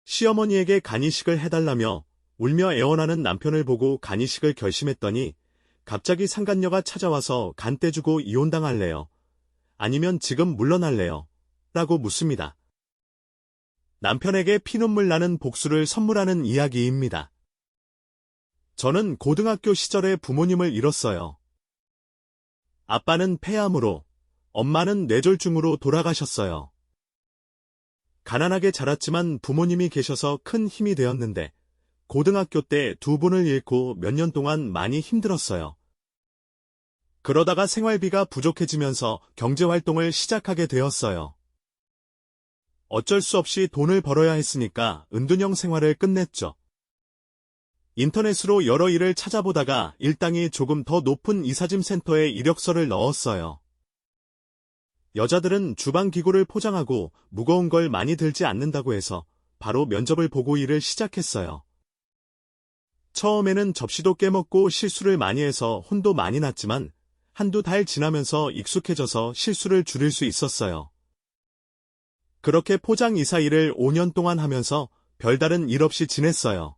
시어머니에게 간이식을 해달라며 울며 애원하는 남편을 보고 간이식을 결심했더니 갑자기 상간녀가 찾아와서 간 떼주고 이혼당할래요? 아니면 지금 물러날래요? 라고 묻습니다. 남편에게 피눈물 나는 복수를 선물하는 이야기입니다. 저는 고등학교 시절에 부모님을 잃었어요. 아빠는 폐암으로, 엄마는 뇌졸중으로 돌아가셨어요. 가난하게 자랐지만 부모님이 계셔서 큰 힘이 되었는데 고등학교 때 두 분을 잃고 몇 년 동안 많이 힘들었어요. 그러다가 생활비가 부족해지면서 경제활동을 시작하게 되었어요. 어쩔 수 없이 돈을 벌어야 했으니까 은둔형 생활을 끝냈죠. 인터넷으로 여러 일을 찾아보다가 일당이 조금 더 높은 이사짐 센터에 이력서를 넣었어요. 여자들은 주방기구를 포장하고 무거운 걸 많이 들지 않는다고 해서 바로 면접을 보고 일을 시작했어요. 처음에는 접시도 깨먹고 실수를 많이 해서 혼도 많이 났지만 한두 달 지나면서 익숙해져서 실수를 줄일 수 있었어요. 그렇게 포장 이사 일을 5년 동안 하면서 별다른 일 없이 지냈어요.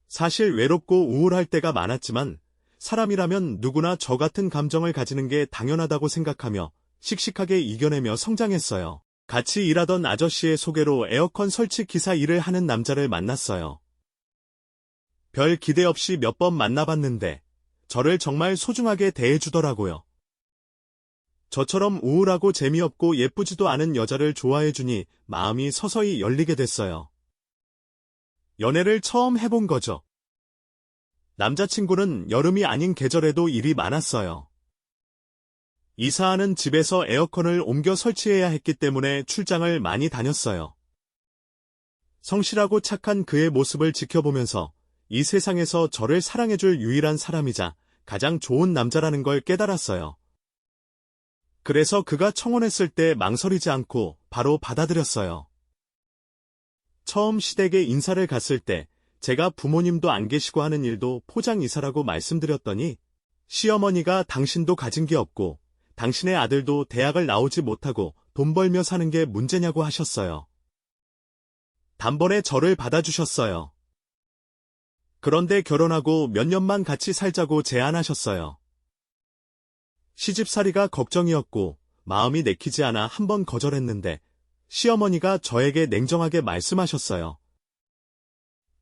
사실 외롭고 우울할 때가 많았지만 사람이라면 누구나 저 같은 감정을 가지는 게 당연하다고 생각하며 씩씩하게 이겨내며 성장했어요. 같이 일하던 아저씨의 소개로 에어컨 설치 기사 일을 하는 남자를 만났어요. 별 기대 없이 몇 번 만나봤는데 저를 정말 소중하게 대해주더라고요. 저처럼 우울하고 재미없고 예쁘지도 않은 여자를 좋아해주니 마음이 서서히 열리게 됐어요. 연애를 처음 해본 거죠. 남자친구는 여름이 아닌 계절에도 일이 많았어요. 이사하는 집에서 에어컨을 옮겨 설치해야 했기 때문에 출장을 많이 다녔어요. 성실하고 착한 그의 모습을 지켜보면서 이 세상에서 저를 사랑해줄 유일한 사람이자 가장 좋은 남자라는 걸 깨달았어요. 그래서 그가 청혼했을 때 망설이지 않고 바로 받아들였어요. 처음 시댁에 인사를 갔을 때 제가 부모님도 안 계시고 하는 일도 포장이사라고 말씀드렸더니 시어머니가 당신도 가진 게 없고 당신의 아들도 대학을 나오지 못하고 돈 벌며 사는 게 문제냐고 하셨어요. 단번에 저를 받아주셨어요. 그런데 결혼하고 몇 년만 같이 살자고 제안하셨어요. 시집살이가 걱정이었고 마음이 내키지 않아 한번 거절했는데 시어머니가 저에게 냉정하게 말씀하셨어요.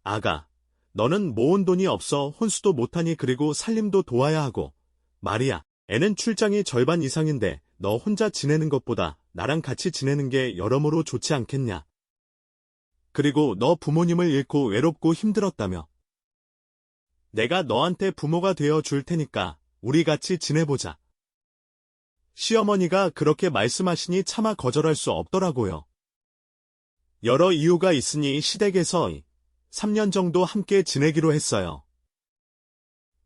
아가, 너는 모은 돈이 없어 혼수도 못하니 그리고 살림도 도와야 하고 말이야, 애는 출장이 절반 이상인데 너 혼자 지내는 것보다 나랑 같이 지내는 게 여러모로 좋지 않겠냐. 그리고 너 부모님을 잃고 외롭고 힘들었다며. 내가 너한테 부모가 되어 줄 테니까 우리 같이 지내보자. 시어머니가 그렇게 말씀하시니 차마 거절할 수 없더라고요. 여러 이유가 있으니 시댁에서 3년 정도 함께 지내기로 했어요.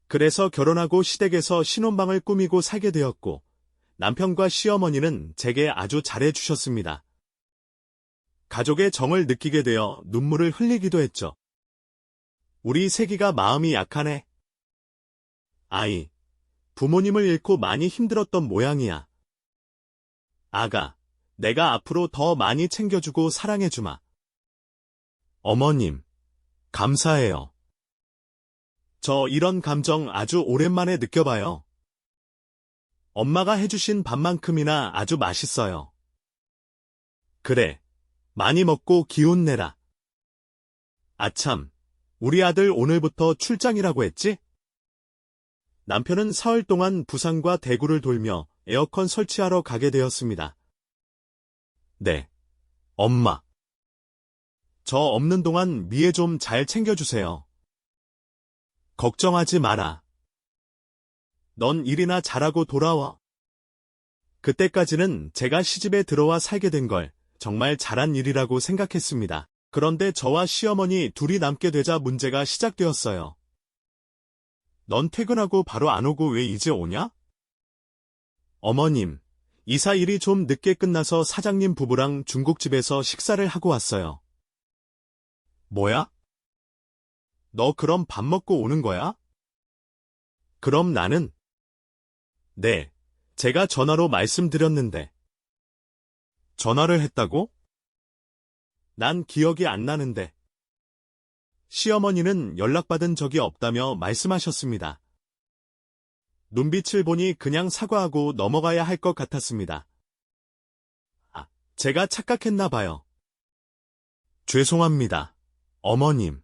그래서 결혼하고 시댁에서 신혼방을 꾸미고 살게 되었고 남편과 시어머니는 제게 아주 잘해주셨습니다. 가족의 정을 느끼게 되어 눈물을 흘리기도 했죠. 우리 세기가 마음이 약하네. 아이, 부모님을 잃고 많이 힘들었던 모양이야. 아가, 내가 앞으로 더 많이 챙겨주고 사랑해주마. 어머님, 감사해요. 저 이런 감정 아주 오랜만에 느껴봐요. 엄마가 해주신 밥만큼이나 아주 맛있어요. 그래, 많이 먹고 기운 내라. 아참, 우리 아들 오늘부터 출장이라고 했지? 남편은 사흘 동안 부산과 대구를 돌며 에어컨 설치하러 가게 되었습니다. 네, 엄마. 저 없는 동안 미애 좀 잘 챙겨주세요. 걱정하지 마라. 넌 일이나 잘하고 돌아와. 그때까지는 제가 시집에 들어와 살게 된 걸 정말 잘한 일이라고 생각했습니다. 그런데 저와 시어머니 둘이 남게 되자 문제가 시작되었어요. 넌 퇴근하고 바로 안 오고 왜 이제 오냐? 어머님, 이사 일이 좀 늦게 끝나서 사장님 부부랑 중국집에서 식사를 하고 왔어요. 뭐야? 너 그럼 밥 먹고 오는 거야? 그럼 나는? 네, 제가 전화로 말씀드렸는데. 전화를 했다고? 난 기억이 안 나는데. 시어머니는 연락받은 적이 없다며 말씀하셨습니다. 눈빛을 보니 그냥 사과하고 넘어가야 할 것 같았습니다. 아, 제가 착각했나 봐요. 죄송합니다, 어머님.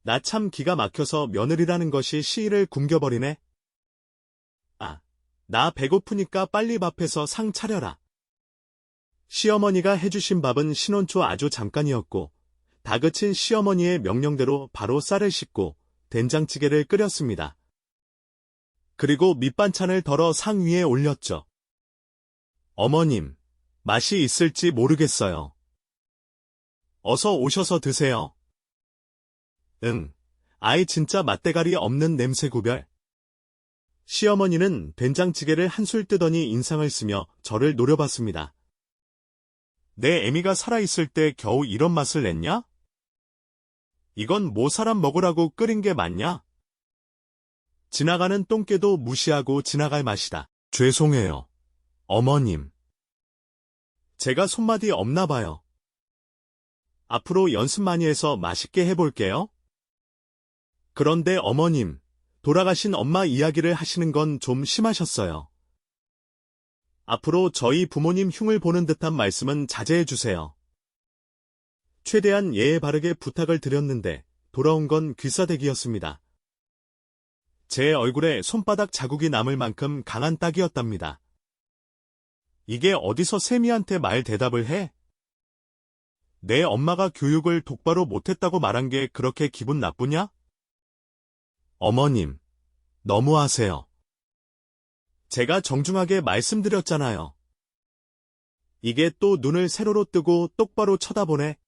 나 참 기가 막혀서 며느리라는 것이 시일을 굶겨버리네. 아, 나 배고프니까 빨리 밥해서 상 차려라. 시어머니가 해주신 밥은 신혼초 아주 잠깐이었고, 다그친 시어머니의 명령대로 바로 쌀을 씻고 된장찌개를 끓였습니다. 그리고 밑반찬을 덜어 상 위에 올렸죠. 어머님, 맛이 있을지 모르겠어요. 어서 오셔서 드세요. 응, 아이 진짜 맛대가리 없는 냄새 구별. 시어머니는 된장찌개를 한술 뜨더니 인상을 쓰며 저를 노려봤습니다. 내 애미가 살아있을 때 겨우 이런 맛을 냈냐? 이건 뭐 사람 먹으라고 끓인 게 맞냐? 지나가는 똥개도 무시하고 지나갈 맛이다. 죄송해요, 어머님. 제가 손맛이 없나 봐요. 앞으로 연습 많이 해서 맛있게 해볼게요. 그런데 어머님, 돌아가신 엄마 이야기를 하시는 건 좀 심하셨어요. 앞으로 저희 부모님 흉을 보는 듯한 말씀은 자제해 주세요. 최대한 예의 바르게 부탁을 드렸는데 돌아온 건 귀싸대기였습니다. 제 얼굴에 손바닥 자국이 남을 만큼 강한 딱이었답니다. 이게 어디서 세미한테 말 대답을 해? 내 엄마가 교육을 똑바로 못했다고 말한 게 그렇게 기분 나쁘냐? 어머님, 너무하세요. 제가 정중하게 말씀드렸잖아요. 이게 또 눈을 세로로 뜨고 똑바로 쳐다보네.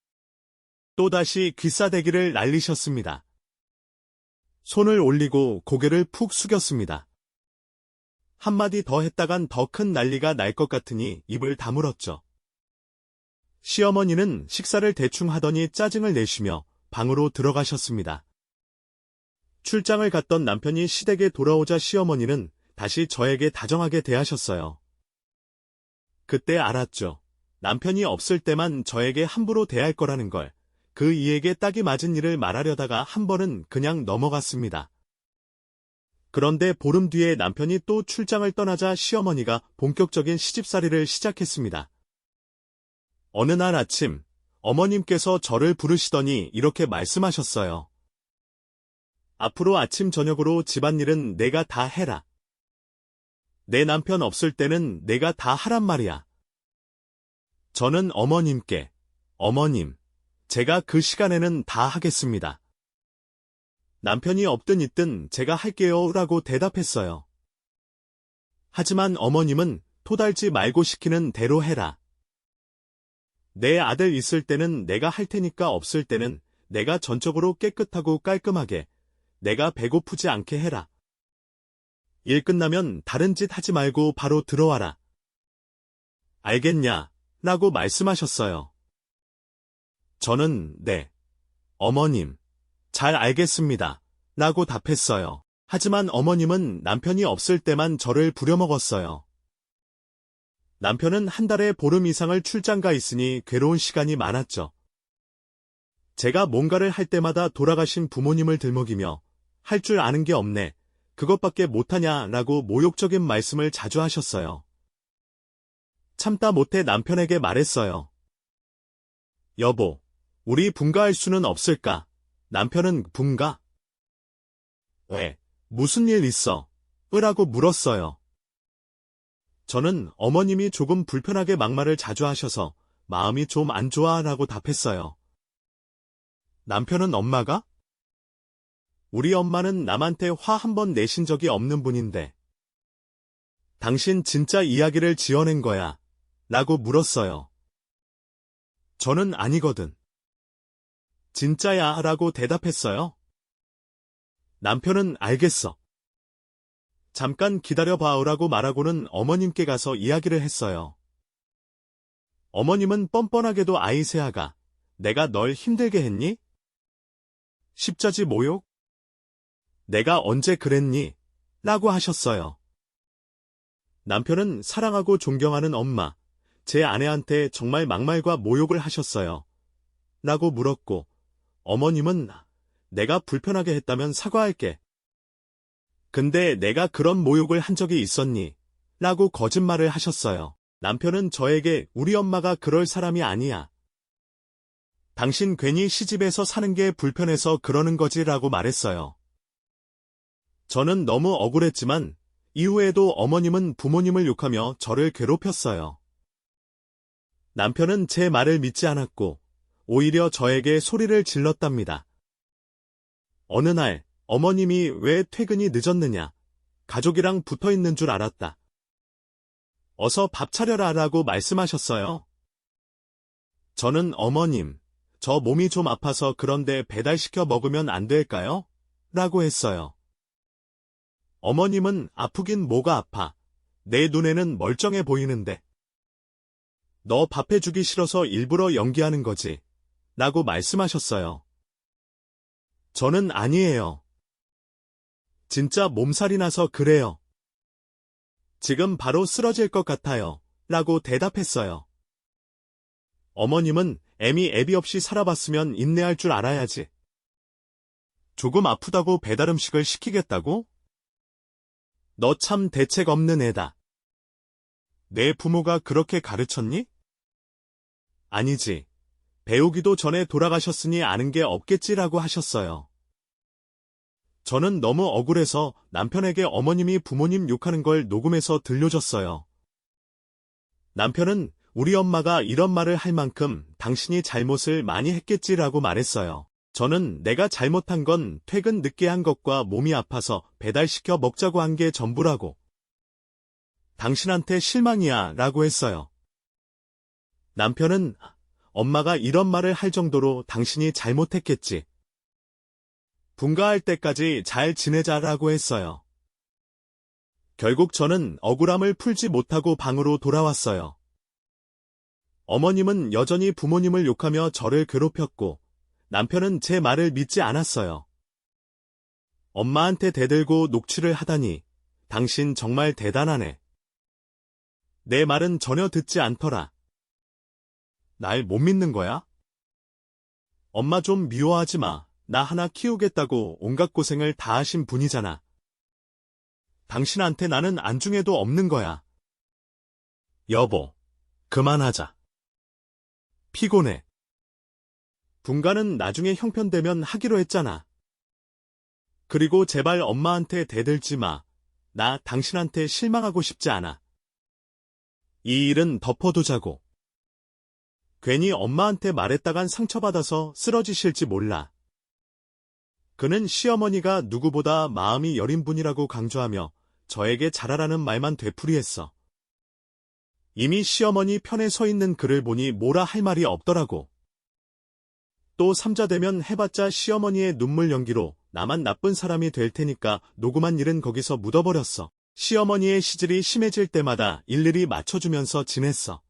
또다시 귀싸대기를 날리셨습니다. 손을 올리고 고개를 푹 숙였습니다. 한마디 더 했다간 더 큰 난리가 날 것 같으니 입을 다물었죠. 시어머니는 식사를 대충 하더니 짜증을 내쉬며 방으로 들어가셨습니다. 출장을 갔던 남편이 시댁에 돌아오자 시어머니는 다시 저에게 다정하게 대하셨어요. 그때 알았죠. 남편이 없을 때만 저에게 함부로 대할 거라는 걸. 그 이에게 딱이 맞은 일을 말하려다가 한 번은 그냥 넘어갔습니다. 그런데 보름 뒤에 남편이 또 출장을 떠나자 시어머니가 본격적인 시집살이를 시작했습니다. 어느 날 아침, 어머님께서 저를 부르시더니 이렇게 말씀하셨어요. 앞으로 아침 저녁으로 집안일은 내가 다 해라. 내 남편 없을 때는 내가 다 하란 말이야. 저는 어머님께, 어머님, 제가 그 시간에는 다 하겠습니다. 남편이 없든 있든 제가 할게요 라고 대답했어요. 하지만 어머님은 토달지 말고 시키는 대로 해라. 내 아들 있을 때는 내가 할 테니까 없을 때는 내가 전적으로 깨끗하고 깔끔하게 내가 배고프지 않게 해라. 일 끝나면 다른 짓 하지 말고 바로 들어와라. 알겠냐? 라고 말씀하셨어요. 저는 네, 어머님, 잘 알겠습니다. 라고 답했어요. 하지만 어머님은 남편이 없을 때만 저를 부려먹었어요. 남편은 한 달에 보름 이상을 출장 가 있으니 괴로운 시간이 많았죠. 제가 뭔가를 할 때마다 돌아가신 부모님을 들먹이며 할 줄 아는 게 없네, 그것밖에 못하냐 라고 모욕적인 말씀을 자주 하셨어요. 참다 못해 남편에게 말했어요. 여보, 우리 분가할 수는 없을까? 남편은 분가? 왜? 무슨 일 있어? 으라고 물었어요. 저는 어머님이 조금 불편하게 막말을 자주 하셔서 마음이 좀 안 좋아 라고 답했어요. 남편은 엄마가? 우리 엄마는 남한테 화 한 번 내신 적이 없는 분인데. 당신 진짜 이야기를 지어낸 거야? 라고 물었어요. 저는 아니거든. 진짜야 라고 대답했어요. 남편은 알겠어. 잠깐 기다려봐오라고 말하고는 어머님께 가서 이야기를 했어요. 어머님은 뻔뻔하게도 아이 새아가 내가 널 힘들게 했니? 십자지 모욕? 내가 언제 그랬니? 라고 하셨어요. 남편은 사랑하고 존경하는 엄마, 제 아내한테 정말 막말과 모욕을 하셨어요. 라고 물었고, 어머님은 내가 불편하게 했다면 사과할게. 근데 내가 그런 모욕을 한 적이 있었니? 라고 거짓말을 하셨어요. 남편은 저에게 우리 엄마가 그럴 사람이 아니야. 당신 괜히 시집에서 사는 게 불편해서 그러는 거지라고 말했어요. 저는 너무 억울했지만 이후에도 어머님은 부모님을 욕하며 저를 괴롭혔어요. 남편은 제 말을 믿지 않았고 오히려 저에게 소리를 질렀답니다. 어느 날 어머님이 왜 퇴근이 늦었느냐? 가족이랑 붙어 있는 줄 알았다. 어서 밥 차려라 라고 말씀하셨어요. 저는 어머님, 저 몸이 좀 아파서 그런데 배달시켜 먹으면 안 될까요? 라고 했어요. 어머님은 아프긴 뭐가 아파. 내 눈에는 멀쩡해 보이는데. 너 밥 해주기 싫어서 일부러 연기하는 거지. 라고 말씀하셨어요. 저는 아니에요. 진짜 몸살이 나서 그래요. 지금 바로 쓰러질 것 같아요. 라고 대답했어요. 어머님은 애미 애비 없이 살아봤으면 인내할 줄 알아야지. 조금 아프다고 배달 음식을 시키겠다고? 너 참 대책 없는 애다. 내 부모가 그렇게 가르쳤니? 아니지. 배우기도 전에 돌아가셨으니 아는 게 없겠지라고 하셨어요. 저는 너무 억울해서 남편에게 어머님이 부모님 욕하는 걸 녹음해서 들려줬어요. 남편은 우리 엄마가 이런 말을 할 만큼 당신이 잘못을 많이 했겠지라고 말했어요. 저는 내가 잘못한 건 퇴근 늦게 한 것과 몸이 아파서 배달시켜 먹자고 한 게 전부라고. 당신한테 실망이야 라고 했어요. 남편은 엄마가 이런 말을 할 정도로 당신이 잘못했겠지. 분가할 때까지 잘 지내자라고 했어요. 결국 저는 억울함을 풀지 못하고 방으로 돌아왔어요. 어머님은 여전히 부모님을 욕하며 저를 괴롭혔고 남편은 제 말을 믿지 않았어요. 엄마한테 대들고 녹취를 하다니 당신 정말 대단하네. 내 말은 전혀 듣지 않더라. 날 못 믿는 거야? 엄마 좀 미워하지 마. 나 하나 키우겠다고 온갖 고생을 다 하신 분이잖아. 당신한테 나는 안중에도 없는 거야. 여보, 그만하자. 피곤해. 분가는 나중에 형편되면 하기로 했잖아. 그리고 제발 엄마한테 대들지 마. 나 당신한테 실망하고 싶지 않아. 이 일은 덮어두자고. 괜히 엄마한테 말했다간 상처받아서 쓰러지실지 몰라. 그는 시어머니가 누구보다 마음이 여린 분이라고 강조하며 저에게 잘하라는 말만 되풀이했어. 이미 시어머니 편에 서 있는 그를 보니 뭐라 할 말이 없더라고. 또 삼자되면 해봤자 시어머니의 눈물 연기로 나만 나쁜 사람이 될 테니까 녹음한 일은 거기서 묻어버렸어. 시어머니의 시질이 심해질 때마다 일일이 맞춰주면서 지냈어.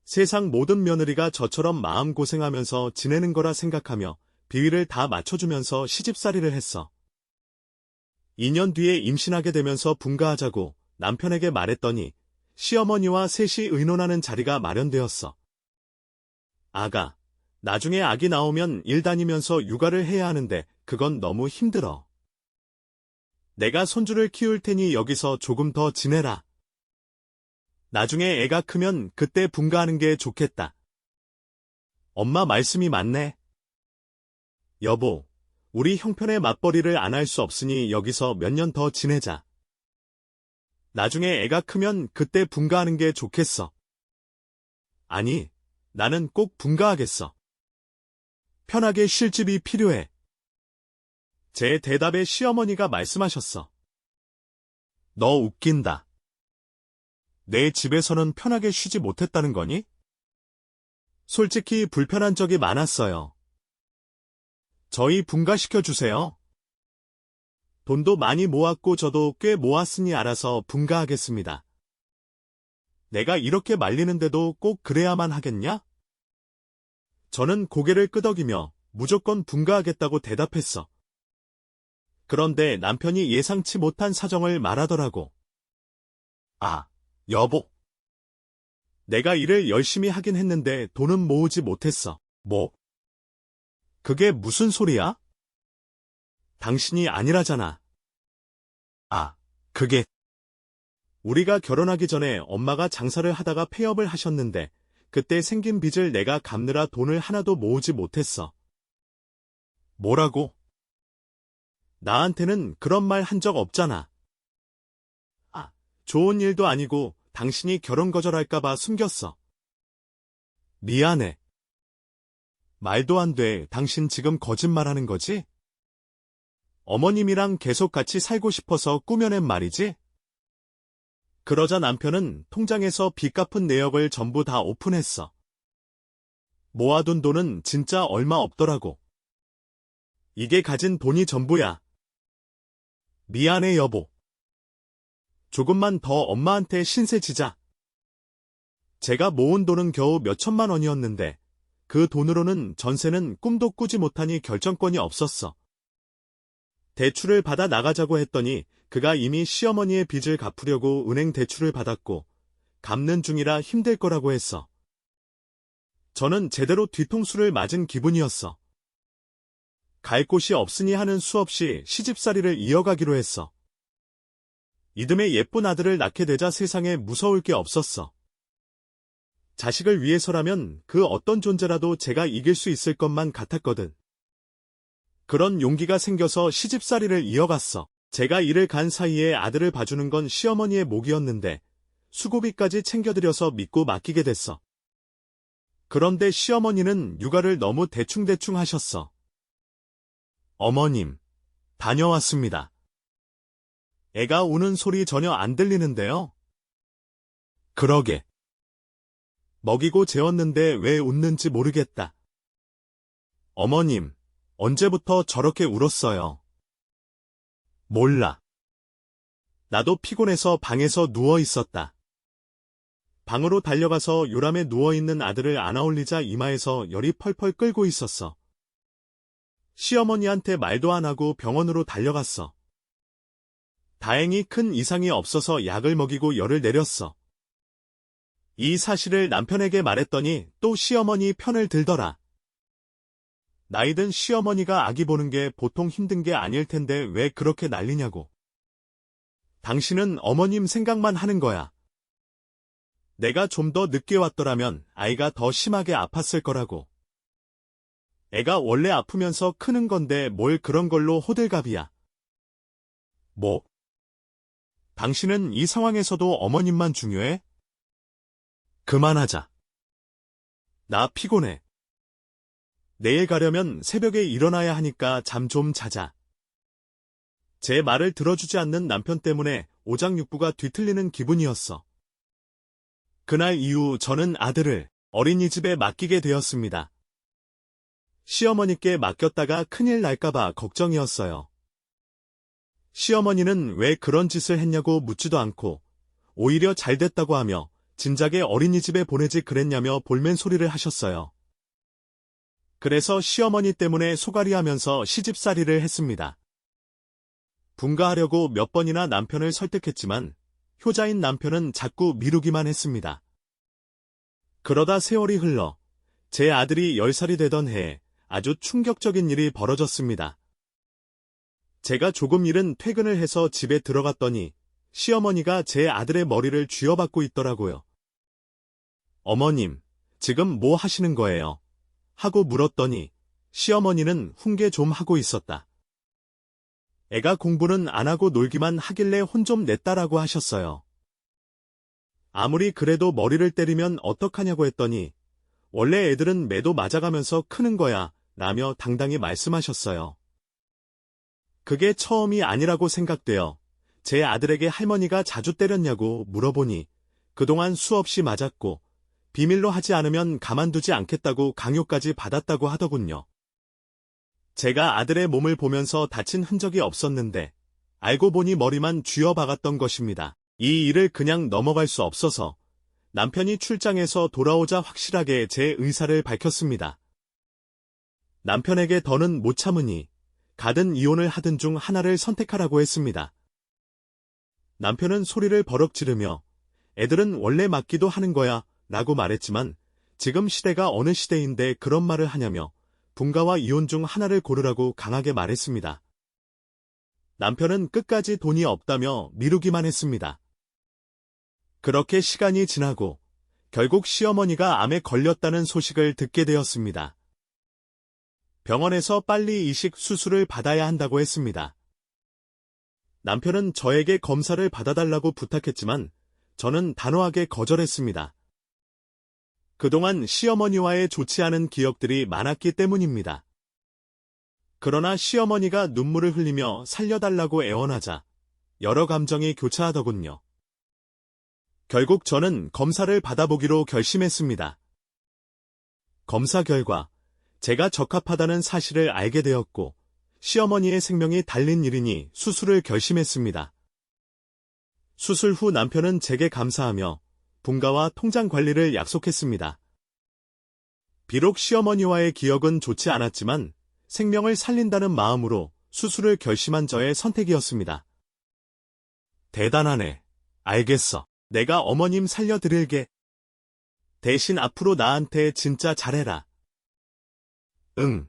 세상 모든 며느리가 저처럼 마음고생하면서 지내는 거라 생각하며 비위를 다 맞춰주면서 시집살이를 했어. 2년 뒤에 임신하게 되면서 분가하자고 남편에게 말했더니 시어머니와 셋이 의논하는 자리가 마련되었어. 아가, 나중에 아기 나오면 일 다니면서 육아를 해야 하는데 그건 너무 힘들어. 내가 손주를 키울 테니 여기서 조금 더 지내라. 나중에 애가 크면 그때 분가하는 게 좋겠다. 엄마 말씀이 맞네. 여보, 우리 형편의 맞벌이를 안 할 수 없으니 여기서 몇 년 더 지내자. 나중에 애가 크면 그때 분가하는 게 좋겠어. 아니, 나는 꼭 분가하겠어. 편하게 쉴 집이 필요해. 제 대답에 시어머니가 말씀하셨어. 너 웃긴다. 내 집에서는 편하게 쉬지 못했다는 거니? 솔직히 불편한 적이 많았어요. 저희 분가시켜주세요. 돈도 많이 모았고 저도 꽤 모았으니 알아서 분가하겠습니다. 내가 이렇게 말리는데도 꼭 그래야만 하겠냐? 저는 고개를 끄덕이며 무조건 분가하겠다고 대답했어. 그런데 남편이 예상치 못한 사정을 말하더라고. 아, 여보. 내가 일을 열심히 하긴 했는데 돈은 모으지 못했어. 뭐? 그게 무슨 소리야? 당신이 아니라잖아. 아, 그게 우리가 결혼하기 전에 엄마가 장사를 하다가 폐업을 하셨는데 그때 생긴 빚을 내가 갚느라 돈을 하나도 모으지 못했어. 뭐라고? 나한테는 그런 말 한 적 없잖아. 아, 좋은 일도 아니고 당신이 결혼 거절할까봐 숨겼어. 미안해. 말도 안 돼. 당신 지금 거짓말하는 거지? 어머님이랑 계속 같이 살고 싶어서 꾸며낸 말이지? 그러자 남편은 통장에서 빚 갚은 내역을 전부 다 오픈했어. 모아둔 돈은 진짜 얼마 없더라고. 이게 가진 돈이 전부야. 미안해 여보. 조금만 더 엄마한테 신세 지자. 제가 모은 돈은 겨우 몇천만 원이었는데 그 돈으로는 전세는 꿈도 꾸지 못하니 결정권이 없었어. 대출을 받아 나가자고 했더니 그가 이미 시어머니의 빚을 갚으려고 은행 대출을 받았고 갚는 중이라 힘들 거라고 했어. 저는 제대로 뒤통수를 맞은 기분이었어. 갈 곳이 없으니 하는 수 없이 시집살이를 이어가기로 했어. 이듬해 예쁜 아들을 낳게 되자 세상에 무서울 게 없었어. 자식을 위해서라면 그 어떤 존재라도 제가 이길 수 있을 것만 같았거든. 그런 용기가 생겨서 시집살이를 이어갔어. 제가 일을 간 사이에 아들을 봐주는 건 시어머니의 몫이었는데 수고비까지 챙겨드려서 믿고 맡기게 됐어. 그런데 시어머니는 육아를 너무 대충대충 하셨어. 어머님, 다녀왔습니다. 애가 우는 소리 전혀 안 들리는데요? 그러게. 먹이고 재웠는데 왜 웃는지 모르겠다. 어머님, 언제부터 저렇게 울었어요? 몰라. 나도 피곤해서 방에서 누워 있었다. 방으로 달려가서 요람에 누워있는 아들을 안아올리자 이마에서 열이 펄펄 끓고 있었어. 시어머니한테 말도 안 하고 병원으로 달려갔어. 다행히 큰 이상이 없어서 약을 먹이고 열을 내렸어. 이 사실을 남편에게 말했더니 또 시어머니 편을 들더라. 나이든 시어머니가 아기 보는 게 보통 힘든 게 아닐 텐데 왜 그렇게 난리냐고. 당신은 어머님 생각만 하는 거야. 내가 좀 더 늦게 왔더라면 아이가 더 심하게 아팠을 거라고. 애가 원래 아프면서 크는 건데 뭘 그런 걸로 호들갑이야. 뭐? 당신은 이 상황에서도 어머님만 중요해? 그만하자. 나 피곤해. 내일 가려면 새벽에 일어나야 하니까 잠 좀 자자. 제 말을 들어주지 않는 남편 때문에 오장육부가 뒤틀리는 기분이었어. 그날 이후 저는 아들을 어린이집에 맡기게 되었습니다. 시어머니께 맡겼다가 큰일 날까봐 걱정이었어요. 시어머니는 왜 그런 짓을 했냐고 묻지도 않고 오히려 잘 됐다고 하며 진작에 어린이집에 보내지 그랬냐며 볼멘 소리를 하셨어요. 그래서 시어머니 때문에 소갈이하면서 시집살이를 했습니다. 분가하려고 몇 번이나 남편을 설득했지만 효자인 남편은 자꾸 미루기만 했습니다. 그러다 세월이 흘러 제 아들이 10살이 되던 해에 아주 충격적인 일이 벌어졌습니다. 제가 조금 이른 퇴근을 해서 집에 들어갔더니 시어머니가 제 아들의 머리를 쥐어박고 있더라고요. 어머님, 지금 뭐 하시는 거예요? 하고 물었더니 시어머니는 훈계 좀 하고 있었다. 애가 공부는 안 하고 놀기만 하길래 혼 좀 냈다라고 하셨어요. 아무리 그래도 머리를 때리면 어떡하냐고 했더니 원래 애들은 매도 맞아가면서 크는 거야 라며 당당히 말씀하셨어요. 그게 처음이 아니라고 생각되어 제 아들에게 할머니가 자주 때렸냐고 물어보니 그동안 수없이 맞았고 비밀로 하지 않으면 가만두지 않겠다고 강요까지 받았다고 하더군요. 제가 아들의 몸을 보면서 다친 흔적이 없었는데 알고 보니 머리만 쥐어박았던 것입니다. 이 일을 그냥 넘어갈 수 없어서 남편이 출장에서 돌아오자 확실하게 제 의사를 밝혔습니다. 남편에게 더는 못 참으니 가든 이혼을 하든 중 하나를 선택하라고 했습니다. 남편은 소리를 버럭 지르며 애들은 원래 맞기도 하는 거야 라고 말했지만 지금 시대가 어느 시대인데 그런 말을 하냐며 분가와 이혼 중 하나를 고르라고 강하게 말했습니다. 남편은 끝까지 돈이 없다며 미루기만 했습니다. 그렇게 시간이 지나고 결국 시어머니가 암에 걸렸다는 소식을 듣게 되었습니다. 병원에서 빨리 이식 수술을 받아야 한다고 했습니다. 남편은 저에게 검사를 받아달라고 부탁했지만 저는 단호하게 거절했습니다. 그동안 시어머니와의 좋지 않은 기억들이 많았기 때문입니다. 그러나 시어머니가 눈물을 흘리며 살려달라고 애원하자 여러 감정이 교차하더군요. 결국 저는 검사를 받아보기로 결심했습니다. 검사 결과 제가 적합하다는 사실을 알게 되었고 시어머니의 생명이 달린 일이니 수술을 결심했습니다. 수술 후 남편은 제게 감사하며 분가와 통장 관리를 약속했습니다. 비록 시어머니와의 기억은 좋지 않았지만 생명을 살린다는 마음으로 수술을 결심한 저의 선택이었습니다. 대단하네. 알겠어. 내가 어머님 살려드릴게. 대신 앞으로 나한테 진짜 잘해라. 응.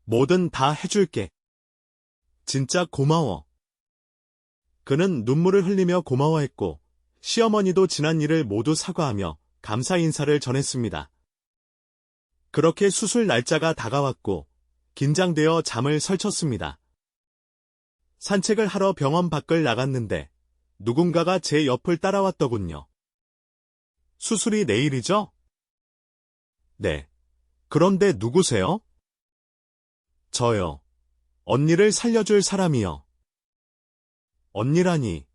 뭐든 다 해줄게. 진짜 고마워. 그는 눈물을 흘리며 고마워했고 시어머니도 지난 일을 모두 사과하며 감사 인사를 전했습니다. 그렇게 수술 날짜가 다가왔고 긴장되어 잠을 설쳤습니다. 산책을 하러 병원 밖을 나갔는데 누군가가 제 옆을 따라왔더군요. 수술이 내일이죠? 네. 그런데 누구세요? 저요. 언니를 살려줄 사람이요. 언니라니,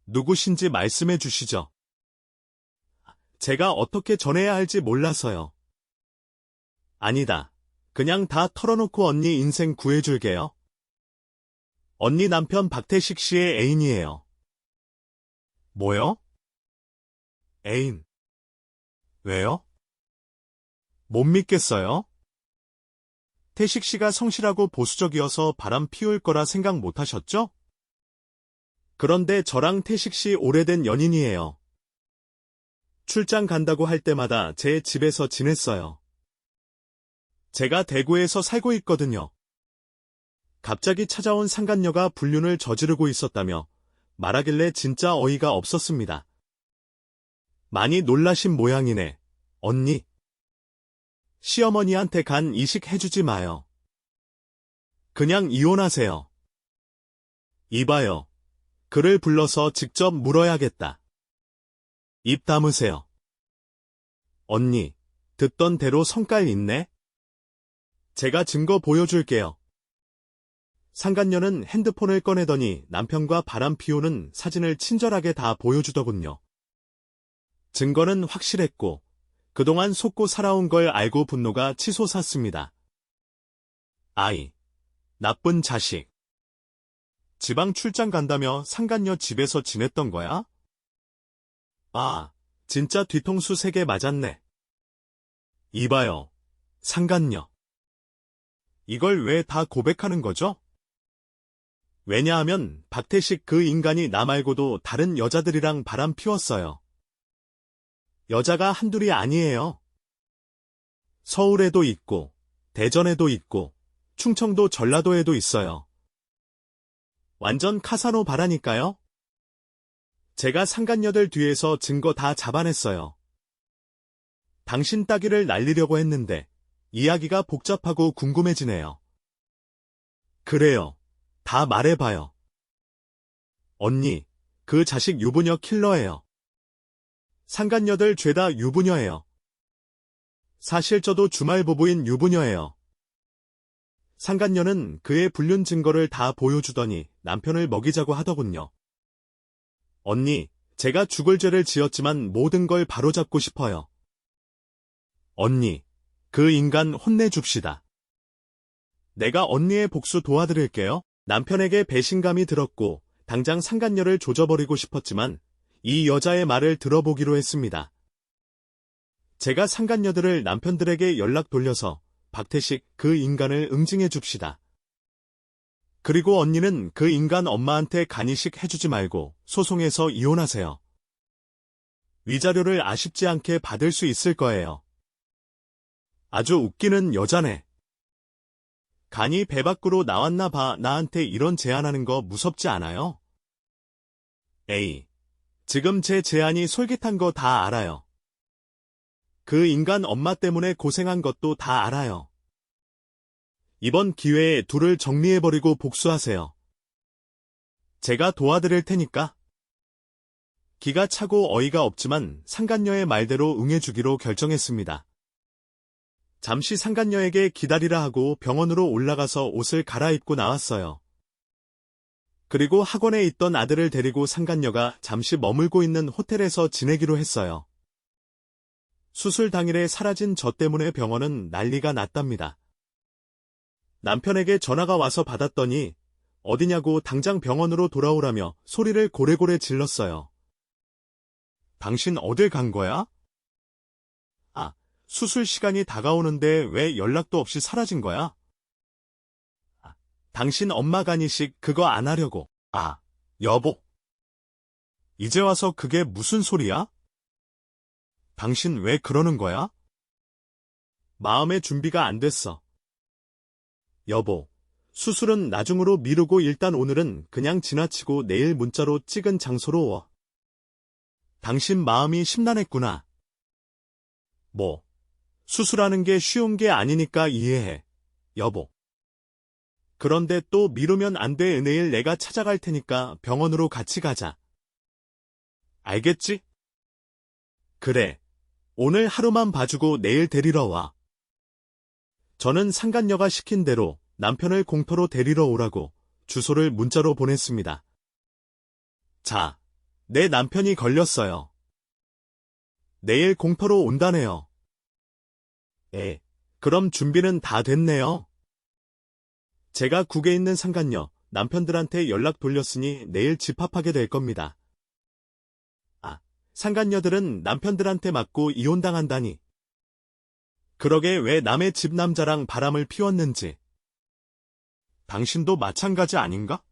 누구신지 말씀해 주시죠. 제가 어떻게 전해야 할지 몰라서요. 아니다. 그냥 다 털어놓고 언니 인생 구해줄게요. 언니 남편 박태식 씨의 애인이에요. 뭐요? 애인. 왜요? 못 믿겠어요? 태식 씨가 성실하고 보수적이어서 바람 피울 거라 생각 못 하셨죠? 그런데 저랑 태식 씨 오래된 연인이에요. 출장 간다고 할 때마다 제 집에서 지냈어요. 제가 대구에서 살고 있거든요. 갑자기 찾아온 상간녀가 불륜을 저지르고 있었다며 말하길래 진짜 어이가 없었습니다. 많이 놀라신 모양이네, 언니. 시어머니한테 간 이식 해주지 마요. 그냥 이혼하세요. 이봐요. 그를 불러서 직접 물어야겠다. 입 다무세요. 언니, 듣던 대로 성깔 있네? 제가 증거 보여줄게요. 상간녀는 핸드폰을 꺼내더니 남편과 바람 피우는 사진을 친절하게 다 보여주더군요. 증거는 확실했고 그동안 속고 살아온 걸 알고 분노가 치솟았습니다. 아이, 나쁜 자식. 지방 출장 간다며 상간녀 집에서 지냈던 거야? 아, 진짜 뒤통수 3개 맞았네. 이봐요, 상간녀. 이걸 왜 다 고백하는 거죠? 왜냐하면 박태식 그 인간이 나 말고도 다른 여자들이랑 바람 피웠어요. 여자가 한둘이 아니에요. 서울에도 있고, 대전에도 있고, 충청도 전라도에도 있어요. 완전 카사노바라니까요? 제가 상간녀들 뒤에서 증거 다 잡아냈어요. 당신 따귀를 날리려고 했는데 이야기가 복잡하고 궁금해지네요. 그래요. 다 말해봐요. 언니, 그 자식 유부녀 킬러예요. 상간녀들 죄다 유부녀예요. 사실 저도 주말 부부인 유부녀예요. 상간녀는 그의 불륜 증거를 다 보여주더니 남편을 먹이자고 하더군요. 언니, 제가 죽을 죄를 지었지만 모든 걸 바로잡고 싶어요. 언니, 그 인간 혼내줍시다. 내가 언니의 복수 도와드릴게요. 남편에게 배신감이 들었고 당장 상간녀를 조져버리고 싶었지만 이 여자의 말을 들어보기로 했습니다. 제가 상간녀들을 남편들에게 연락 돌려서 박태식 그 인간을 응징해 줍시다. 그리고 언니는 그 인간 엄마한테 간이식 해주지 말고 소송해서 이혼하세요. 위자료를 아쉽지 않게 받을 수 있을 거예요. 아주 웃기는 여자네. 간이 배 밖으로 나왔나 봐. 나한테 이런 제안하는 거 무섭지 않아요? 에이, 지금 제 제안이 솔깃한 거 다 알아요. 그 인간 엄마 때문에 고생한 것도 다 알아요. 이번 기회에 둘을 정리해버리고 복수하세요. 제가 도와드릴 테니까. 기가 차고 어이가 없지만 상간녀의 말대로 응해주기로 결정했습니다. 잠시 상간녀에게 기다리라 하고 병원으로 올라가서 옷을 갈아입고 나왔어요. 그리고 학원에 있던 아들을 데리고 상간녀가 잠시 머물고 있는 호텔에서 지내기로 했어요. 수술 당일에 사라진 저 때문에 병원은 난리가 났답니다. 남편에게 전화가 와서 받았더니 어디냐고 당장 병원으로 돌아오라며 소리를 고래고래 질렀어요. 당신 어딜 간 거야? 아, 수술 시간이 다가오는데 왜 연락도 없이 사라진 거야? 아, 당신 엄마 간이식 그거 안 하려고. 아, 여보. 이제 와서 그게 무슨 소리야? 당신 왜 그러는 거야? 마음의 준비가 안 됐어. 여보, 수술은 나중으로 미루고 일단 오늘은 그냥 지나치고 내일 문자로 찍은 장소로 와. 당신 마음이 심란했구나. 뭐, 수술하는 게 쉬운 게 아니니까 이해해, 여보. 그런데 또 미루면 안 돼. 내일 내가 찾아갈 테니까 병원으로 같이 가자. 알겠지? 그래, 오늘 하루만 봐주고 내일 데리러 와. 저는 상간녀가 시킨 대로 남편을 공터로 데리러 오라고 주소를 문자로 보냈습니다. 자, 내 남편이 걸렸어요. 내일 공터로 온다네요. 그럼 준비는 다 됐네요. 제가 국에 있는 상간녀, 남편들한테 연락 돌렸으니 내일 집합하게 될 겁니다. 아, 상간녀들은 남편들한테 맞고 이혼당한다니. 그러게 왜 남의 집 남자랑 바람을 피웠는지. 당신도 마찬가지 아닌가?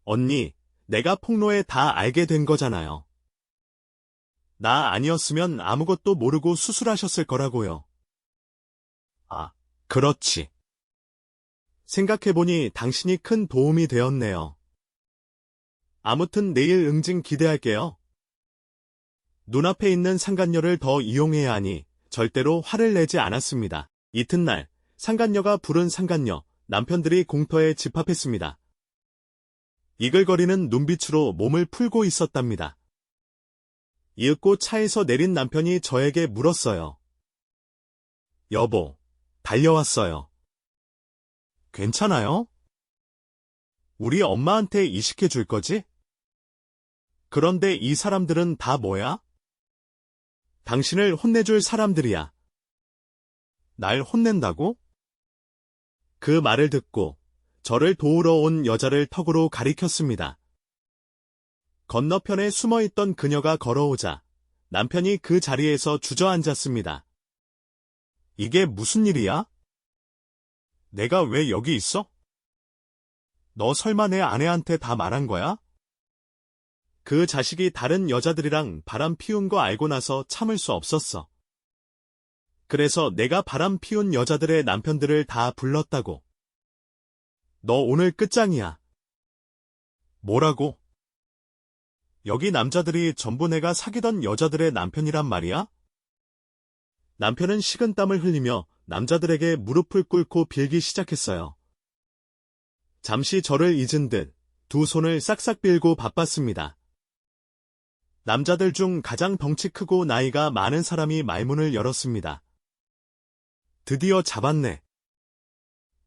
언니, 내가 폭로에 다 알게 된 거잖아요. 나 아니었으면 아무것도 모르고 수술하셨을 거라고요. 아, 그렇지. 생각해보니 당신이 큰 도움이 되었네요. 아무튼 내일 응징 기대할게요. 눈앞에 있는 상간녀를 더 이용해야 하니 절대로 화를 내지 않았습니다. 이튿날 상간녀가 부른 상간녀, 남편들이 공터에 집합했습니다. 이글거리는 눈빛으로 몸을 풀고 있었답니다. 이윽고 차에서 내린 남편이 저에게 물었어요. 여보, 달려왔어요. 괜찮아요? 우리 엄마한테 이식해 줄 거지? 그런데 이 사람들은 다 뭐야? 당신을 혼내줄 사람들이야. 날 혼낸다고? 그 말을 듣고 저를 도우러 온 여자를 턱으로 가리켰습니다. 건너편에 숨어있던 그녀가 걸어오자 남편이 그 자리에서 주저앉았습니다. 이게 무슨 일이야? 내가 왜 여기 있어? 너 설마 내 아내한테 다 말한 거야? 그 자식이 다른 여자들이랑 바람 피운 거 알고 나서 참을 수 없었어. 그래서 내가 바람 피운 여자들의 남편들을 다 불렀다고. 너 오늘 끝장이야. 뭐라고? 여기 남자들이 전부 내가 사귀던 여자들의 남편이란 말이야? 남편은 식은땀을 흘리며 남자들에게 무릎을 꿇고 빌기 시작했어요. 잠시 저를 잊은 듯 두 손을 싹싹 빌고 바빴습니다. 남자들 중 가장 덩치 크고 나이가 많은 사람이 말문을 열었습니다. 드디어 잡았네.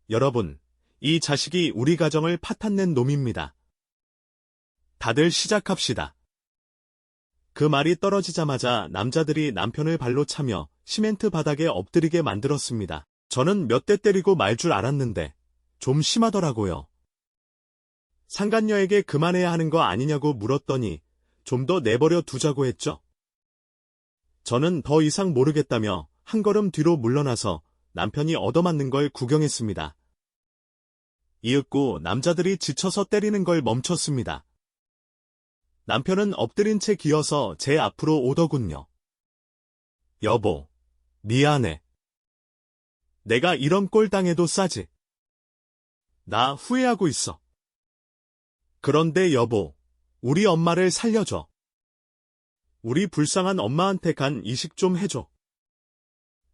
여러분, 이 자식이 우리 가정을 파탄낸 놈입니다. 다들 시작합시다. 그 말이 떨어지자마자 남자들이 남편을 발로 차며 시멘트 바닥에 엎드리게 만들었습니다. 저는 몇 대 때리고 말 줄 알았는데 좀 심하더라고요. 상간녀에게 그만해야 하는 거 아니냐고 물었더니 좀 더 내버려 두자고 했죠. 저는 더 이상 모르겠다며 한 걸음 뒤로 물러나서 남편이 얻어맞는 걸 구경했습니다. 이윽고 남자들이 지쳐서 때리는 걸 멈췄습니다. 남편은 엎드린 채 기어서 제 앞으로 오더군요. 여보, 미안해. 내가 이런 꼴 당해도 싸지. 나 후회하고 있어. 그런데 여보, 우리 엄마를 살려줘. 우리 불쌍한 엄마한테 간 이식 좀 해줘.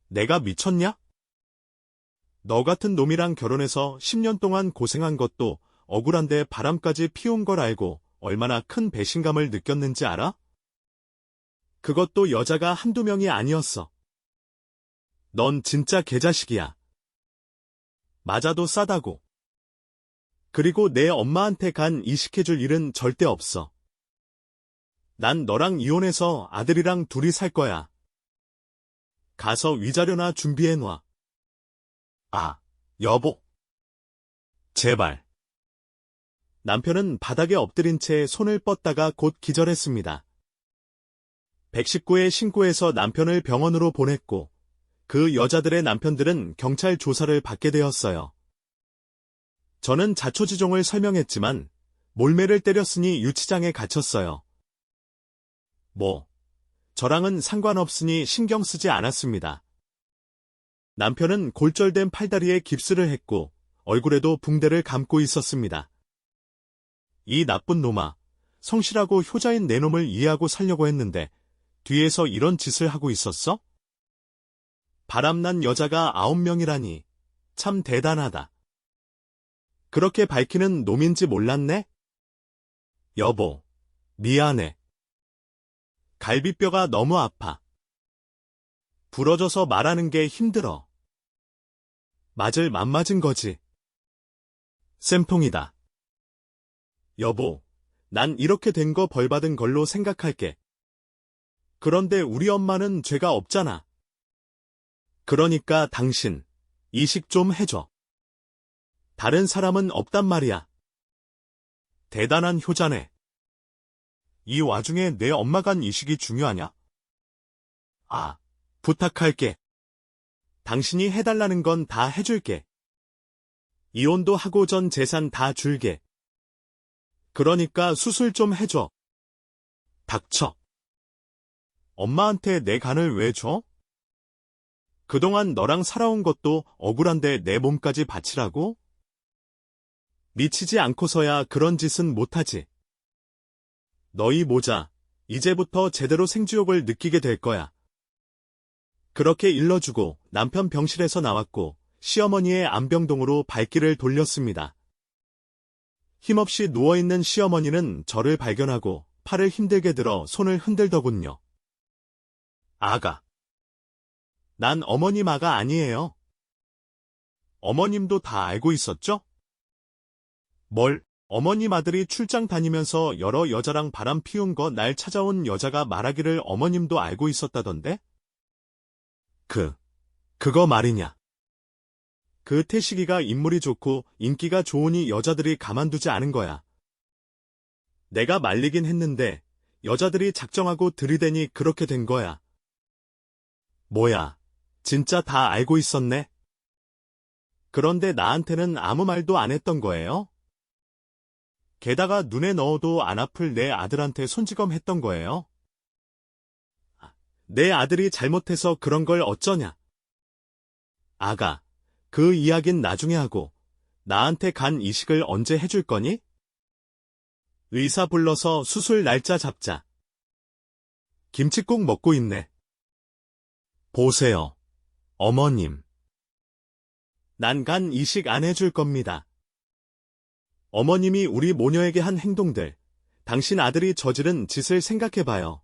내가 미쳤냐? 너 같은 놈이랑 결혼해서 10년 동안 고생한 것도 억울한데 바람까지 피운 걸 알고 얼마나 큰 배신감을 느꼈는지 알아? 그것도 여자가 한두 명이 아니었어. 넌 진짜 개자식이야. 맞아도 싸다고. 그리고 내 엄마한테 간 이식해줄 일은 절대 없어. 난 너랑 이혼해서 아들이랑 둘이 살 거야. 가서 위자료나 준비해놔. 아, 여보. 제발. 남편은 바닥에 엎드린 채 손을 뻗다가 곧 기절했습니다. 119에 신고해서 남편을 병원으로 보냈고 그 여자들의 남편들은 경찰 조사를 받게 되었어요. 저는 자초지종을 설명했지만 몰매를 때렸으니 유치장에 갇혔어요. 저랑은 상관없으니 신경 쓰지 않았습니다. 남편은 골절된 팔다리에 깁스를 했고 얼굴에도 붕대를 감고 있었습니다. 이 나쁜 놈아, 성실하고 효자인 내 놈을 이해하고 살려고 했는데 뒤에서 이런 짓을 하고 있었어? 바람난 여자가 9명이라니 참 대단하다. 그렇게 밝히는 놈인지 몰랐네? 여보, 미안해. 갈비뼈가 너무 아파. 부러져서 말하는 게 힘들어. 맞을 맘맞은 거지. 쌤통이다. 여보, 난 이렇게 된 거 벌받은 걸로 생각할게. 그런데 우리 엄마는 죄가 없잖아. 그러니까 당신, 이식 좀 해줘. 다른 사람은 없단 말이야. 대단한 효자네. 이 와중에 내 엄마 간 이식이 중요하냐? 아, 부탁할게. 당신이 해달라는 건 다 해줄게. 이혼도 하고 전 재산 다 줄게. 그러니까 수술 좀 해줘. 닥쳐. 엄마한테 내 간을 왜 줘? 그동안 너랑 살아온 것도 억울한데 내 몸까지 바치라고? 미치지 않고서야 그런 짓은 못하지. 너희 모자, 이제부터 제대로 생주욕을 느끼게 될 거야. 그렇게 일러주고 남편 병실에서 나왔고 시어머니의 안병동으로 발길을 돌렸습니다. 힘없이 누워있는 시어머니는 저를 발견하고 팔을 힘들게 들어 손을 흔들더군요. 아가. 난 어머님 아가 아니에요. 어머님도 다 알고 있었죠? 뭘, 어머님 아들이 출장 다니면서 여러 여자랑 바람 피운 거 날 찾아온 여자가 말하기를 어머님도 알고 있었다던데? 그거 말이냐. 그 태식이가 인물이 좋고 인기가 좋으니 여자들이 가만두지 않은 거야. 내가 말리긴 했는데 여자들이 작정하고 들이대니 그렇게 된 거야. 뭐야, 진짜 다 알고 있었네? 그런데 나한테는 아무 말도 안 했던 거예요? 게다가 눈에 넣어도 안 아플 내 아들한테 손찌검 했던 거예요? 내 아들이 잘못해서 그런 걸 어쩌냐? 아가, 그 이야긴 나중에 하고 나한테 간 이식을 언제 해줄 거니? 의사 불러서 수술 날짜 잡자. 김칫국 먹고 있네. 보세요, 어머님. 난 간 이식 안 해줄 겁니다. 어머님이 우리 모녀에게 한 행동들, 당신 아들이 저지른 짓을 생각해봐요.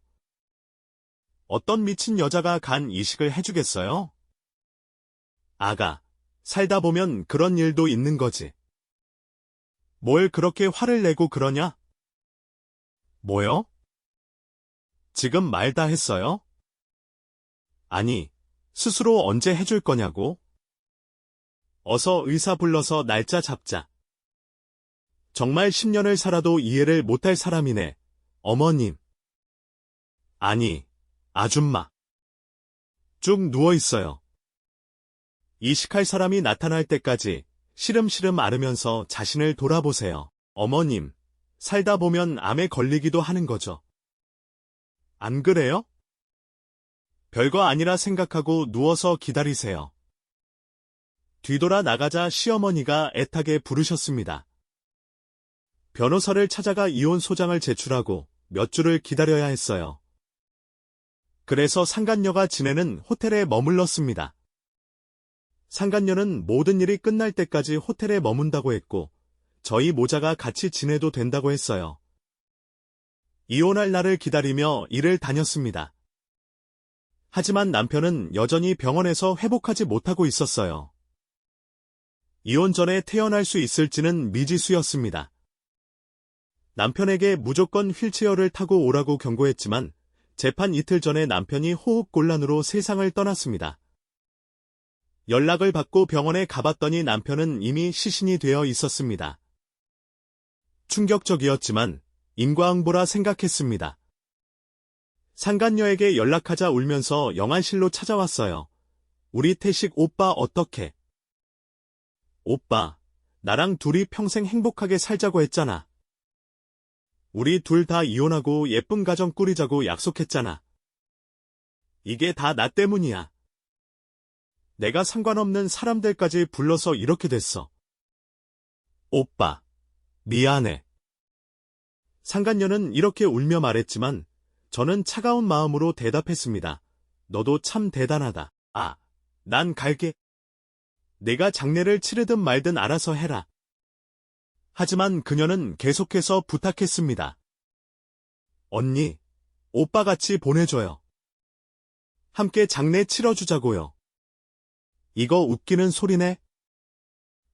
어떤 미친 여자가 간 이식을 해주겠어요? 아가, 살다 보면 그런 일도 있는 거지. 뭘 그렇게 화를 내고 그러냐? 뭐요? 지금 말 다 했어요? 아니, 스스로 언제 해줄 거냐고? 어서 의사 불러서 날짜 잡자. 정말 10년을 살아도 이해를 못할 사람이네, 어머님. 아니, 아줌마. 쭉 누워있어요. 이식할 사람이 나타날 때까지 시름시름 앓으면서 자신을 돌아보세요. 어머님, 살다 보면 암에 걸리기도 하는 거죠. 안 그래요? 별거 아니라 생각하고 누워서 기다리세요. 뒤돌아 나가자 시어머니가 애타게 부르셨습니다. 변호사를 찾아가 이혼 소장을 제출하고 몇 주를 기다려야 했어요. 그래서 상간녀가 지내는 호텔에 머물렀습니다. 상간녀는 모든 일이 끝날 때까지 호텔에 머문다고 했고, 저희 모자가 같이 지내도 된다고 했어요. 이혼할 날을 기다리며 일을 다녔습니다. 하지만 남편은 여전히 병원에서 회복하지 못하고 있었어요. 이혼 전에 태어날 수 있을지는 미지수였습니다. 남편에게 무조건 휠체어를 타고 오라고 경고했지만 재판 이틀 전에 남편이 호흡곤란으로 세상을 떠났습니다. 연락을 받고 병원에 가봤더니 남편은 이미 시신이 되어 있었습니다. 충격적이었지만 인과응보라 생각했습니다. 상간녀에게 연락하자 울면서 영안실로 찾아왔어요. 우리 태식 오빠 어떡해? 오빠, 나랑 둘이 평생 행복하게 살자고 했잖아. 우리 둘 다 이혼하고 예쁜 가정 꾸리자고 약속했잖아. 이게 다 나 때문이야. 내가 상관없는 사람들까지 불러서 이렇게 됐어. 오빠, 미안해. 상간녀는 이렇게 울며 말했지만 저는 차가운 마음으로 대답했습니다. 너도 참 대단하다. 난 갈게. 내가 장례를 치르든 말든 알아서 해라. 하지만 그녀는 계속해서 부탁했습니다. 언니, 오빠 같이 보내줘요. 함께 장례 치러주자고요. 이거 웃기는 소리네?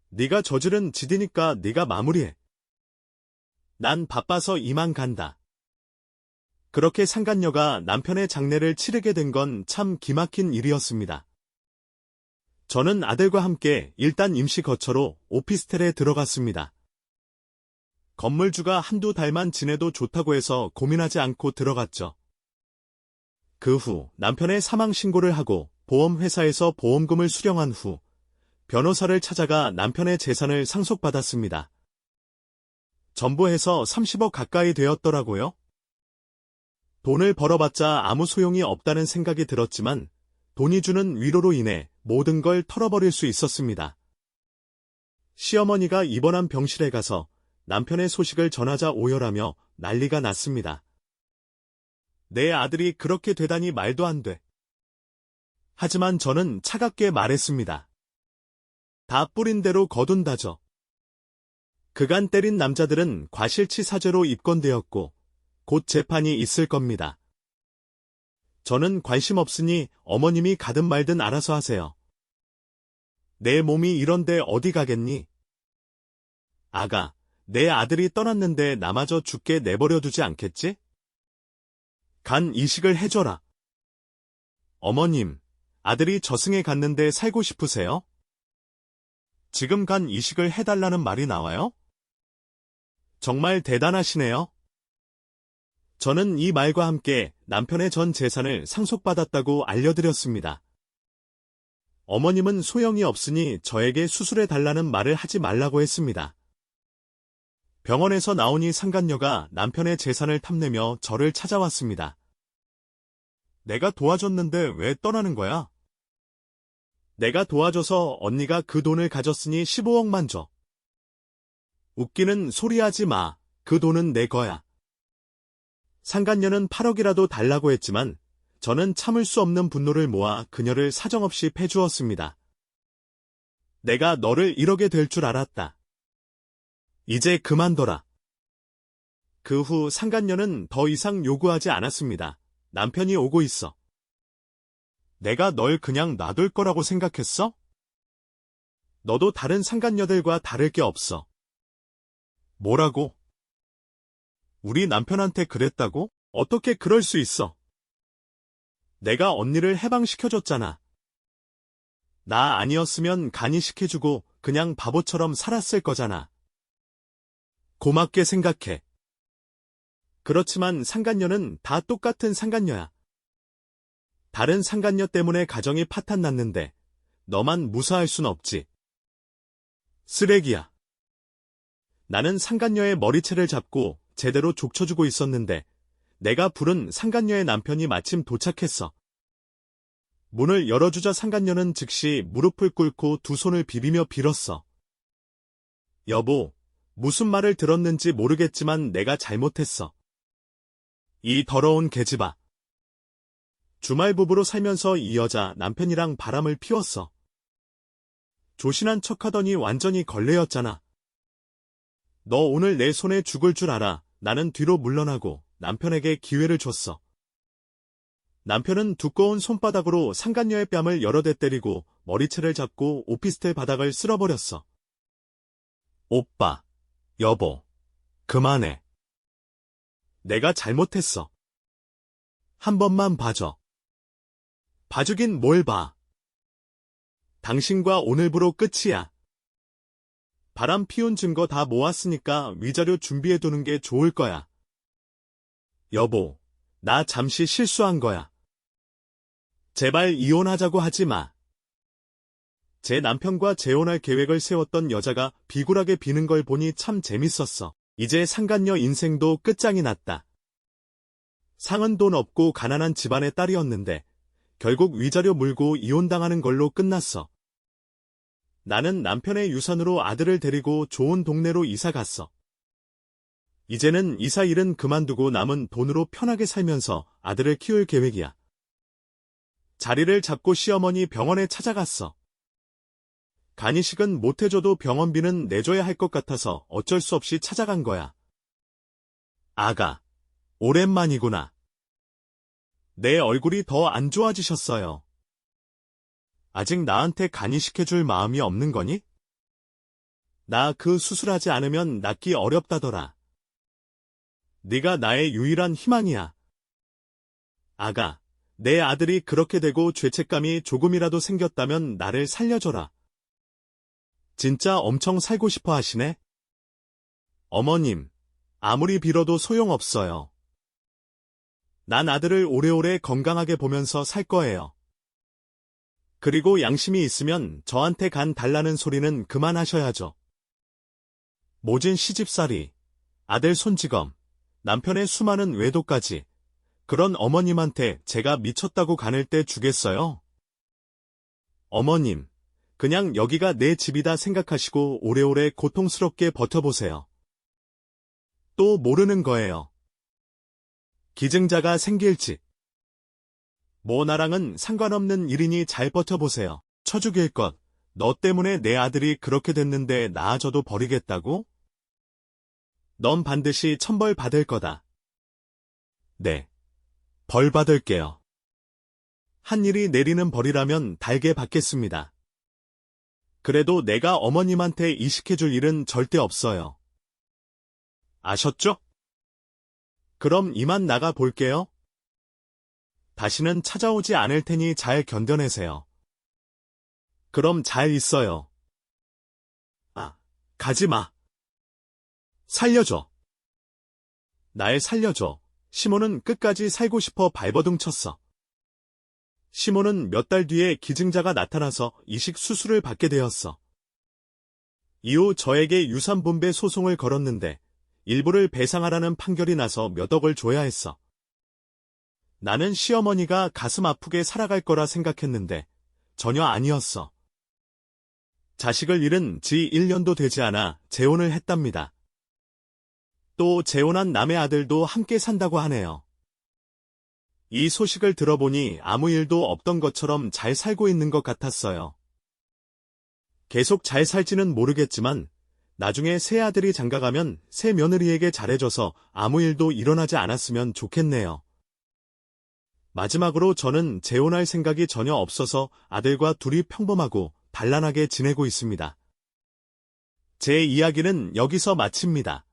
네가 저지른 짓이니까 네가 마무리해. 난 바빠서 이만 간다. 그렇게 상간녀가 남편의 장례를 치르게 된 건 참 기막힌 일이었습니다. 저는 아들과 함께 일단 임시 거처로 오피스텔에 들어갔습니다. 건물주가 한두 달만 지내도 좋다고 해서 고민하지 않고 들어갔죠. 그 후 남편의 사망 신고를 하고 보험회사에서 보험금을 수령한 후 변호사를 찾아가 남편의 재산을 상속받았습니다. 전부 해서 30억 가까이 되었더라고요. 돈을 벌어봤자 아무 소용이 없다는 생각이 들었지만 돈이 주는 위로로 인해 모든 걸 털어버릴 수 있었습니다. 시어머니가 입원한 병실에 가서 남편의 소식을 전하자 오열하며 난리가 났습니다. 내 아들이 그렇게 되다니 말도 안 돼. 하지만 저는 차갑게 말했습니다. 다 뿌린 대로 거둔다죠. 그간 때린 남자들은 과실치사죄로 입건되었고 곧 재판이 있을 겁니다. 저는 관심 없으니 어머님이 가든 말든 알아서 하세요. 내 몸이 이런데 어디 가겠니? 아가, 내 아들이 떠났는데 나마저 죽게 내버려 두지 않겠지? 간 이식을 해줘라. 어머님, 아들이 저승에 갔는데 살고 싶으세요? 지금 간 이식을 해달라는 말이 나와요? 정말 대단하시네요. 저는 이 말과 함께 남편의 전 재산을 상속받았다고 알려드렸습니다. 어머님은 소용이 없으니 저에게 수술해달라는 말을 하지 말라고 했습니다. 병원에서 나오니 상간녀가 남편의 재산을 탐내며 저를 찾아왔습니다. 내가 도와줬는데 왜 떠나는 거야? 내가 도와줘서 언니가 그 돈을 가졌으니 15억만 줘. 웃기는 소리 하지 마. 그 돈은 내 거야. 상간녀는 8억이라도 달라고 했지만 저는 참을 수 없는 분노를 모아 그녀를 사정없이 패주었습니다. 내가 너를 이러게 될 줄 알았다. 이제 그만둬라. 그 후 상간녀는 더 이상 요구하지 않았습니다. 남편이 오고 있어. 내가 널 그냥 놔둘 거라고 생각했어? 너도 다른 상간녀들과 다를 게 없어. 뭐라고? 우리 남편한테 그랬다고? 어떻게 그럴 수 있어? 내가 언니를 해방시켜줬잖아. 나 아니었으면 간이식해주고 그냥 바보처럼 살았을 거잖아. 고맙게 생각해. 그렇지만 상간녀는 다 똑같은 상간녀야. 다른 상간녀 때문에 가정이 파탄났는데 너만 무사할 순 없지. 쓰레기야. 나는 상간녀의 머리채를 잡고 제대로 족쳐주고 있었는데 내가 부른 상간녀의 남편이 마침 도착했어. 문을 열어주자 상간녀는 즉시 무릎을 꿇고 두 손을 비비며 빌었어. 여보, 무슨 말을 들었는지 모르겠지만 내가 잘못했어. 이 더러운 계집아. 주말 부부로 살면서 이 여자 남편이랑 바람을 피웠어. 조신한 척하더니 완전히 걸레였잖아. 너 오늘 내 손에 죽을 줄 알아. 나는 뒤로 물러나고 남편에게 기회를 줬어. 남편은 두꺼운 손바닥으로 상간녀의 뺨을 여러 대 때리고 머리채를 잡고 오피스텔 바닥을 쓸어버렸어. 오빠, 여보, 그만해. 내가 잘못했어. 한 번만 봐줘. 봐주긴 뭘 봐. 당신과 오늘부로 끝이야. 바람 피운 증거 다 모았으니까 위자료 준비해두는 게 좋을 거야. 여보, 나 잠시 실수한 거야. 제발 이혼하자고 하지 마. 제 남편과 재혼할 계획을 세웠던 여자가 비굴하게 비는 걸 보니 참 재밌었어. 이제 상간녀 인생도 끝장이 났다. 상은 돈 없고 가난한 집안의 딸이었는데 결국 위자료 물고 이혼당하는 걸로 끝났어. 나는 남편의 유산으로 아들을 데리고 좋은 동네로 이사 갔어. 이제는 이사 일은 그만두고 남은 돈으로 편하게 살면서 아들을 키울 계획이야. 자리를 잡고 시어머니 병원에 찾아갔어. 간이식은 못해줘도 병원비는 내줘야 할 것 같아서 어쩔 수 없이 찾아간 거야. 아가, 오랜만이구나. 내 얼굴이 더 안 좋아지셨어요. 아직 나한테 간이식해줄 마음이 없는 거니? 나 그 수술하지 않으면 낫기 어렵다더라. 네가 나의 유일한 희망이야. 아가, 내 아들이 그렇게 되고 죄책감이 조금이라도 생겼다면 나를 살려줘라. 진짜 엄청 살고 싶어 하시네? 어머님, 아무리 빌어도 소용없어요. 난 아들을 오래오래 건강하게 보면서 살 거예요. 그리고 양심이 있으면 저한테 간 달라는 소리는 그만하셔야죠. 모진 시집살이, 아들 손찌검, 남편의 수많은 외도까지 그런 어머님한테 제가 미쳤다고 간을 떼 주겠어요? 어머님, 그냥 여기가 내 집이다 생각하시고 오래오래 고통스럽게 버텨보세요. 또 모르는 거예요. 기증자가 생길지. 뭐 나랑은 상관없는 일이니 잘 버텨보세요. 쳐죽일 것, 너 때문에 내 아들이 그렇게 됐는데 나아져도 버리겠다고? 넌 반드시 천벌 받을 거다. 네, 벌 받을게요. 한 일이 내리는 벌이라면 달게 받겠습니다. 그래도 내가 어머님한테 이식해줄 일은 절대 없어요. 아셨죠? 그럼 이만 나가 볼게요. 다시는 찾아오지 않을 테니 잘 견뎌내세요. 그럼 잘 있어요. 아, 가지 마. 살려줘. 날 살려줘. 시몬은 끝까지 살고 싶어 발버둥 쳤어. 시몬은 몇 달 뒤에 기증자가 나타나서 이식 수술을 받게 되었어. 이후 저에게 유산분배 소송을 걸었는데 일부를 배상하라는 판결이 나서 몇 억을 줘야 했어. 나는 시어머니가 가슴 아프게 살아갈 거라 생각했는데 전혀 아니었어. 자식을 잃은 지 1년도 되지 않아 재혼을 했답니다. 또 재혼한 남의 아들도 함께 산다고 하네요. 이 소식을 들어보니 아무 일도 없던 것처럼 잘 살고 있는 것 같았어요. 계속 잘 살지는 모르겠지만 나중에 새 아들이 장가가면 새 며느리에게 잘해줘서 아무 일도 일어나지 않았으면 좋겠네요. 마지막으로 저는 재혼할 생각이 전혀 없어서 아들과 둘이 평범하고 단란하게 지내고 있습니다. 제 이야기는 여기서 마칩니다.